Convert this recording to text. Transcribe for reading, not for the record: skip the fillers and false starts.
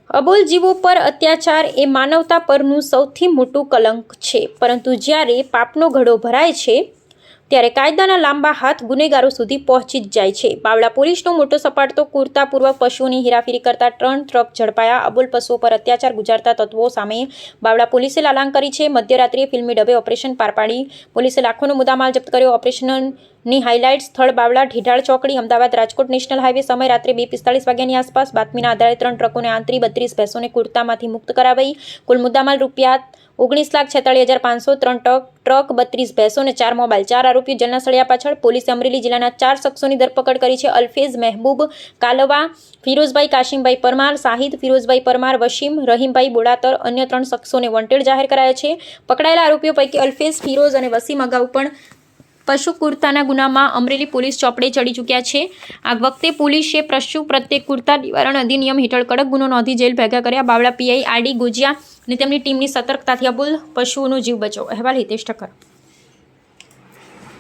અબોલ જીવો પર અત્યાચાર એ માનવતા પરનું સૌથી મોટું કલંક છે, પરંતુ જ્યારે પાપનો ઘડો ભરાય છે ત્યારે કાયદાના લાંબા હાથ ગુનેગારો સુધી પહોંચી જ જાય છે. બાવળા પોલીસનો મોટો સપાટો ક્રૂરતાપૂર્વક પશુઓની હેરાફેરી કરતા 3 ટ્રક ઝડપાયા. અબોલ પશુઓ પર અત્યાચાર ગુજારતા તત્વો સામે બાવળા પોલીસે લાલાંગ કરી છે. મધ્યરાત્રિએ ફિલ્મી ઢબે ઓપરેશન પાર પાડી પોલીસે લાખોનો મુદ્દામાલ જપ્ત કર્યો. ઓપરેશનની હાઇલાઇટ સ્થળ બાવળા ઢીઢાળ ચોકડી, અમદાવાદ રાજકોટ નેશનલ હાઈવે. સમય રાત્રે 2:45 વાગ્યાની આસપાસ. બાતમીના આધારે 3 ટ્રકોને આંતરી 32 ભેંસોને ક્રૂરતામાંથી મુક્ત કરાવાઈ. કુલ મુદ્દામાલ ₹19,46,500, 3 ટ્રક, 32 ભેંસો અને 4 મોબાઈલ. 4 આરોપીઓ જેલના સળિયા પાછળ. પોલીસે અમરેલી જિલ્લાના 4 શખ્સોની ધરપકડ કરી છે. અલ્ફેઝ મહેબૂબ કાલવા, ફિરોઝભાઈ કાશીમભાઈ પરમાર, શાહિદ ફિરોઝભાઈ પરમાર, વસીમ રહીમભાઈ બોડાતર. અન્ય 3 શખ્સોને વોન્ટેડ જાહેર કરાયા છે. પકડાયેલા આરોપીઓ પૈકી અલ્ફેઝ, ફિરોઝ અને વસીમ અગાઉ પણ પશુ ક્રૂરતાના ગુનામાં અમરેલી પોલીસ ચોપડે ચડી ચૂક્યા છે. આ વખતે પોલીસે પશુ પ્રત્યે ક્રૂરતા નિવારણ અધિનિયમ હેઠળ કડક ગુનો નોંધી જેલ ભેગા કર્યા. બાવળા પીઆઈ આરડી ગોજિયા અને તેમની ટીમની સતર્કતાથી અબોલ પશુઓનો જીવ બચાવ. અહેવાલ હિતેશ ઠક્કર.